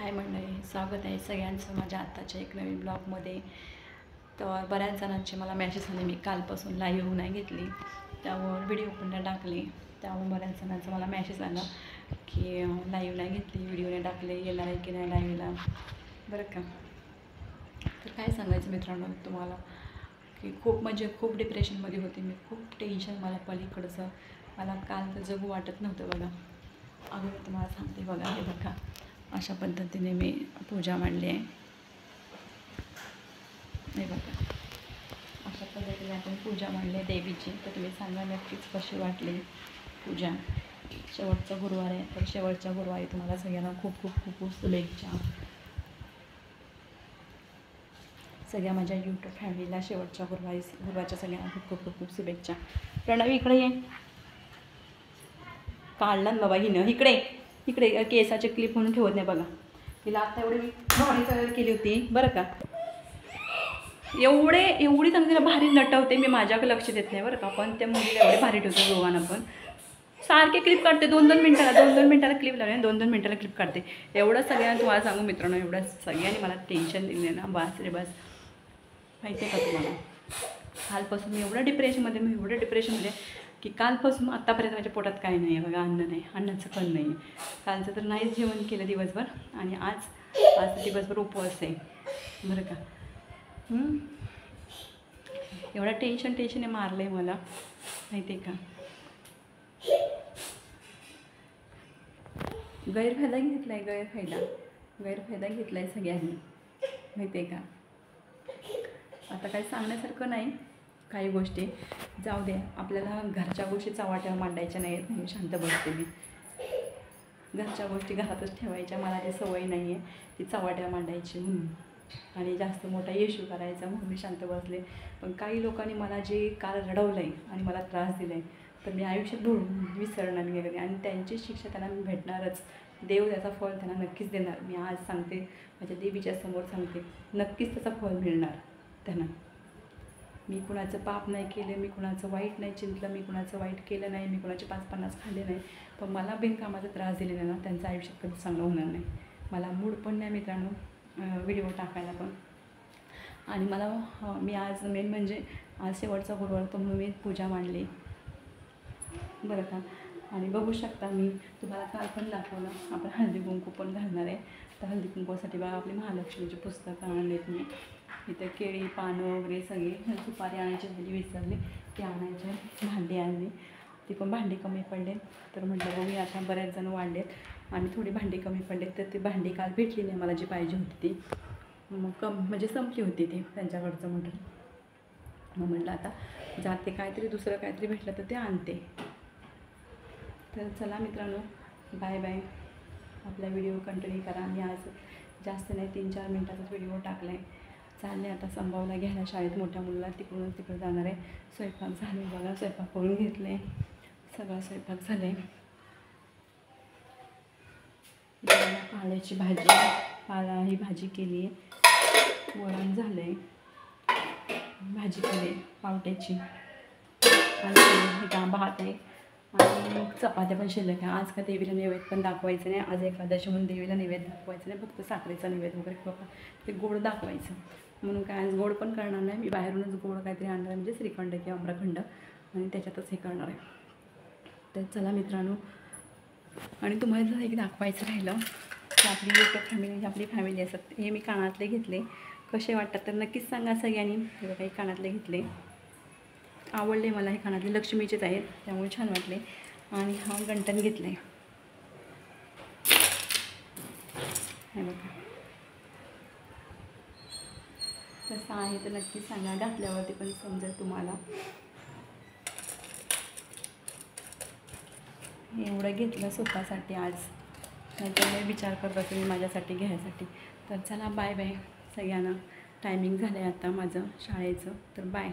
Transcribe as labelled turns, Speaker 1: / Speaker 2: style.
Speaker 1: हाय मंडळी, स्वागत आहे सगळ्यांचं माझ्या आत्ताच्या एक नवीन ब्लॉगमध्ये. तर बऱ्याच जणांचे मला मॅसेज आले, मी कालपासून लाईव्ह नाही घेतली, त्यावर व्हिडिओ पण नाही टाकले. त्यावर बऱ्याच जणांचा मला मॅसेज आला की लाईव्ह नाही घेतली, व्हिडिओ नाही टाकले, येणार आहे की नाही लाईव्हला, बरं का. तर काय सांगायचं मित्रांनो तुम्हाला की खूप डिप्रेशनमध्ये होते मी, खूप टेन्शन मला पलीकडचं. मला काल तर जगू वाटत नव्हतं बघा. अगं मी तुम्हाला सांगते बघा, हे बघा अशा पद्धतीने मी पूजा मांडली आहे. हे बघा अशा पद्धतीने आपण पूजा मांडली आहे देवीची. तर तुम्ही सांगा नक्कीच कशी वाटली पूजा. शेवटचा गुरुवार आहे, तर शेवटच्या गुरुवारी तुम्हाला सगळ्यांना खूप खूप खूप खूप शुभेच्छा. सगळ्या माझ्या यूट्यूब फॅमिलीला शेवटच्या गुरुवारच्या सगळ्यांना खूप खूप खूप खूप शुभेच्छा. प्रणवी इकडे ये, काढला बाबा हिनं, इकडे केसाचे क्लिप म्हणून ठेवत नाही बघा. तिला आता एवढी भारी तयार केली होती बरं का, एवढी चांगली तिला भारी नटवते मी, माझ्याकडे लक्ष देत नाही बरं का. पण त्या मुलीला एवढे भारी ठेवते दोघांना पण. सारखे क्लिप काढते, 2-2 मिनटाला क्लिप लावले, 2-2 मिनटाला क्लिप काढते. एवढं सगळ्यांना तुम्हाला सांगू मित्रांनो, एवढं सगळ्यांनी मला टेन्शन दिले ना, बस रे बस. माहिती आहे का तुम्हाला, कालपासून मी एवढं डिप्रेशनमध्ये की कालपासून आत्तापर्यंत माझ्या पोटात काय नाही आहे बघा. अन्न नाही, अन्नाचं पण नाही. कालचं तर नाहीच जेवण केलं दिवसभर, आणि आज दिवसभर उपवास आहे बरं का. एवढा टेन्शने मारलं आहे मला, माहिती आहे का. गैरफायदा घेतला आहे सगळ्यांनी, माहिती आहे का. आता काही सांगण्यासारखं नाही, काही गोष्टी जाऊ द्या. आपल्याला घरच्या गोष्टी चव्हाट्यावर मांडायच्या नाही आहेत, म्हणून शांत बसते मी. घरच्या गोष्टी घरातच ठेवायच्या, मला ती सवय नाही आहे ती चव्हाट्यावर मांडायची म्हणून, आणि जास्त मोठा इश्यू करायचा म्हणून मी शांत बसले. पण काही लोकांनी मला जे काल रडवलं आहे आणि मला त्रास दिला आहे, तर मी आयुष्यात विसरणार नाही कधी, आणि त्यांची शिक्षा त्यांना मी भेटणारच. देव त्याचा फळ त्यांना नक्कीच देणार. मी आज सांगते, माझ्या देवीच्या समोर सांगते, नक्कीच त्याचा फळ मिळणार त्यांना. मी कुणाचं पाप नाही केलं, मी कुणाचं वाईट नाही चिंतलं, मी कुणाचं वाईट केलं नाही, मी कुणाचे 5-50 खाल्ले नाही. पण मला बिनकामाचा त्रास दिलेला ना, त्यांचं आयुष्यात कधी चांगलं होणार नाही. मला मूड पण नाही मित्रांनो व्हिडिओ टाकायला पण. आणि मला मी आज मेन म्हणजे आज शेवटचा गुरुवार तो म्हणून मी पूजा मांडली बरं का. आणि बघू शकता, मी तुम्हाला काल पण दाखवलं, आपण हळदी कुंकू पण घालणार आहे. तर हळदी कुंकूसाठी बघा आपली महालक्ष्मीची पुस्तकं आणलेत मी. इथं केळी पानं वगैरे सगळी, सुपारी आणायची झाली विसरली, ती आणायची. भांडी आणली, ती पण भांडी कमी पडले, तर म्हटलं बघूया आता बऱ्याच जण वाढलेत आणि थोडी भांडी कमी पडलेत, तर ती भांडी काल भेटली नाही मला जी पाहिजे होती ती. मग म्हणजे संपली होती ती त्यांच्याकडचं म्हटलं. मग म्हटलं आता जाते, काहीतरी दुसरं काहीतरी भेटलं तर ते आणते. तर चला मित्रांनो, बाय बाय. आपला व्हिडिओ कंटिन्यू करा. मी आज जास्त नाही 3-4 मिनटाचाच व्हिडिओ टाकला आहे. चालले आता संभावला घ्यायला शाळेत, मोठ्या मुलाला तिकडे जाणार आहे. स्वयंपाक झाले बघा, स्वयंपाक करून घेतले, सगळा स्वयंपाक झाले. पाल्याची भाजी, पाला ही भाजी केली आहे, वरण झालं आहे, भाजी केली पावट्याची, आणि का भात आहे, आणि चपात्या पण शिल्लक आहे. आज का देवीला नैवेद्य पण दाखवायचं नाही, आज एकादशी म्हणून देवीला नैवेद्य दाखवायचं नाही, फक्त साखरेचा नैवेद्य वगैरे बघा ते गोड दाखवायचं म्हणून. काय आज गोड पण करणार नाही मी, बाहेरूनच गोड काहीतरी आणणार, म्हणजे श्रीखंड किंवा आम्रखंड, आणि त्याच्यातच हे करणार आहे. तर चला मित्रांनो, आणि तुम्हाला जर एक दाखवायचं राहिलं की आपली यूट्यूब फॅमिली, आपली फॅमिली असतात. हे मी कानातले घेतले, कसे वाटतात तर नक्कीच सांगा सगळ्यांनी. हे बघा, काही कानातले घेतले, आवडले मला हे कानातले, लक्ष्मीचेच आहेत त्यामुळे छान वाटले. आणि हा गंटन घेतला आहे, हे बघा कसं आहे तर नक्की सांगा, घातल्यावरती पण समजेल तुम्हाला. एवढं घेतलं स्वतःसाठी आज, नाहीतर विचार करता तुम्ही माझ्यासाठी घ्यायसाठी. तर चला बाय बाय सगळ्यांना. टायमिंग झालं आहे आता माझं शाळेचं, तर बाय.